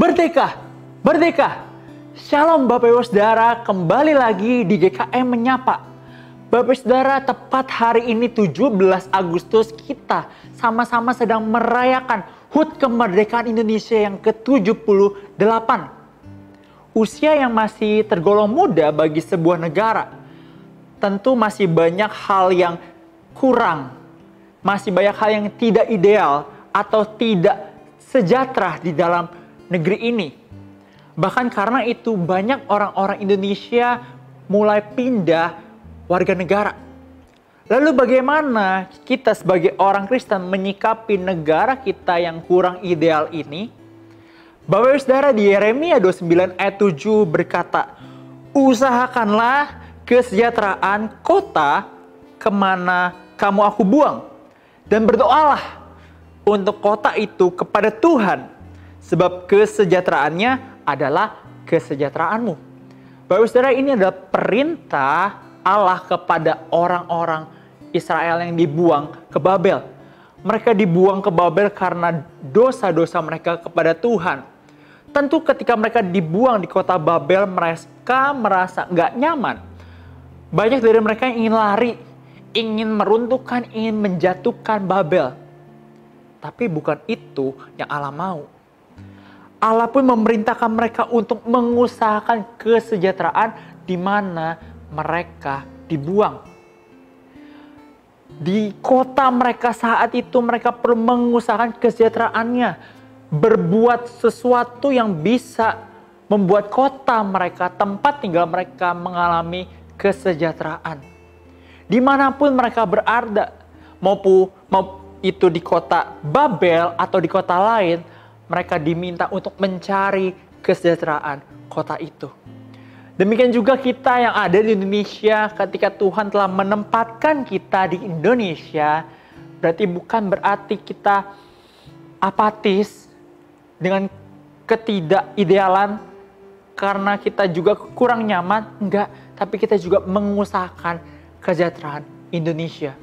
Merdeka! Merdeka! Shalom Bapak Ibu Saudara, kembali lagi di GKM Menyapa. Bapak Ibu Saudara, tepat hari ini 17 Agustus kita sama-sama sedang merayakan HUT kemerdekaan Indonesia yang ke-78. Usia yang masih tergolong muda bagi sebuah negara. Tentu masih banyak hal yang kurang, masih banyak hal yang tidak ideal atau tidak sejahtera di dalam negeri ini. Bahkan karena itu banyak orang-orang Indonesia mulai pindah warga negara. Lalu bagaimana kita sebagai orang Kristen menyikapi negara kita yang kurang ideal ini? Bapak Ibu Saudara, di Yeremia 29 ayat 7 berkata, "Usahakanlah kesejahteraan kota kemana kamu aku buang, dan berdoalah untuk kota itu kepada Tuhan, sebab kesejahteraannya adalah kesejahteraanmu." Bapak Ibu Saudara, ini adalah perintah Allah kepada orang-orang Israel yang dibuang ke Babel. Mereka dibuang ke Babel karena dosa-dosa mereka kepada Tuhan. Tentu ketika mereka dibuang di kota Babel, mereka merasa nggak nyaman. Banyak dari mereka yang ingin lari, ingin meruntuhkan, ingin menjatuhkan Babel. Tapi bukan itu yang Allah mau. Allah pun memerintahkan mereka untuk mengusahakan kesejahteraan di mana mereka dibuang. Di kota mereka saat itu mereka perlu mengusahakan kesejahteraannya, berbuat sesuatu yang bisa membuat kota mereka, tempat tinggal mereka mengalami kesejahteraan. Dimanapun mereka berada, mau itu di kota Babel atau di kota lain, mereka diminta untuk mencari kesejahteraan kota itu. Demikian juga kita yang ada di Indonesia, ketika Tuhan telah menempatkan kita di Indonesia, bukan berarti kita apatis dengan ketidakidealan karena kita juga kurang nyaman, enggak, tapi kita juga mengusahakan kesejahteraan Indonesia.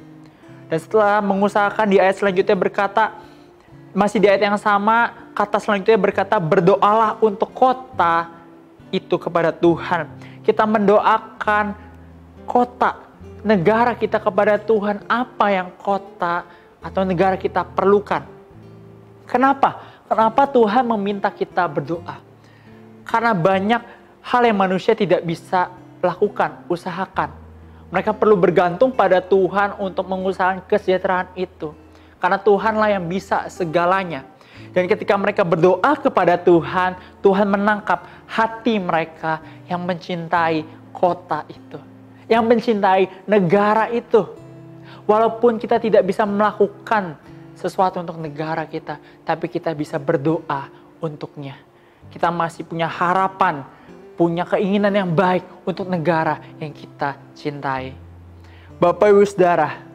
Dan setelah mengusahakan, di ayat selanjutnya berkata, masih di ayat yang sama, kata selanjutnya berkata, berdoalah untuk kota itu kepada Tuhan. Kita mendoakan kota, negara kita kepada Tuhan, apa yang kota atau negara kita perlukan. Kenapa? Kenapa Tuhan meminta kita berdoa? Karena banyak hal yang manusia tidak bisa lakukan, usahakan. Mereka perlu bergantung pada Tuhan untuk mengusahakan kesejahteraan itu. Karena Tuhanlah yang bisa segalanya. Dan ketika mereka berdoa kepada Tuhan, Tuhan menangkap hati mereka yang mencintai kota itu. Yang mencintai negara itu. Walaupun kita tidak bisa melakukan sesuatu untuk negara kita, tapi kita bisa berdoa untuknya. Kita masih punya harapan, punya keinginan yang baik untuk negara yang kita cintai. Bapak Ibu Saudara,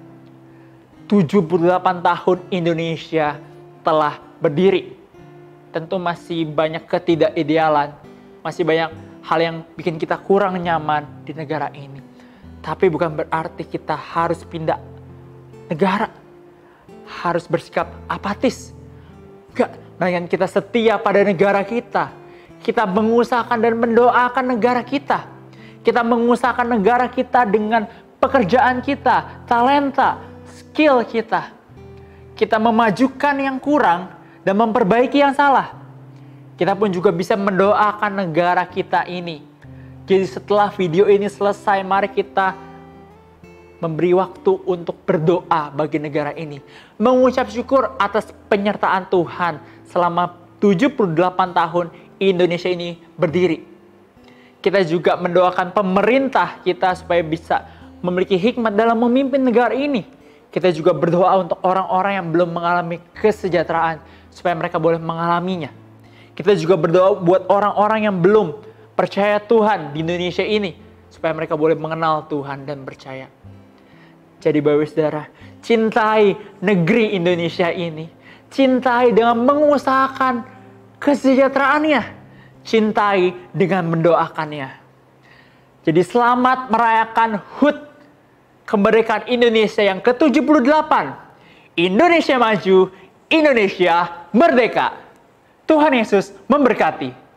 78 tahun Indonesia telah berdiri. Tentu masih banyak ketidakidealan, masih banyak hal yang bikin kita kurang nyaman di negara ini. Tapi bukan berarti kita harus pindah negara, harus bersikap apatis. Enggak, melainkan kita setia pada negara kita. Kita mengusahakan dan mendoakan negara kita. Kita mengusahakan negara kita dengan pekerjaan kita, talenta, skill kita. Kita memajukan yang kurang dan memperbaiki yang salah. Kita pun juga bisa mendoakan negara kita ini. Jadi setelah video ini selesai, mari kita memberi waktu untuk berdoa bagi negara ini. Mengucap syukur atas penyertaan Tuhan selama 78 tahun Indonesia ini berdiri. Kita juga mendoakan pemerintah kita supaya bisa memiliki hikmat dalam memimpin negara ini. Kita juga berdoa untuk orang-orang yang belum mengalami kesejahteraan supaya mereka boleh mengalaminya. Kita juga berdoa buat orang-orang yang belum percaya Tuhan di Indonesia ini supaya mereka boleh mengenal Tuhan dan percaya. Jadi Bapak Ibu Saudara, cintai negeri Indonesia ini. Cintai dengan mengusahakan kesejahteraannya. Cintai dengan mendoakannya. Jadi selamat merayakan HUT kemerdekaan Indonesia yang ke-78. Indonesia maju, Indonesia merdeka. Tuhan Yesus memberkati.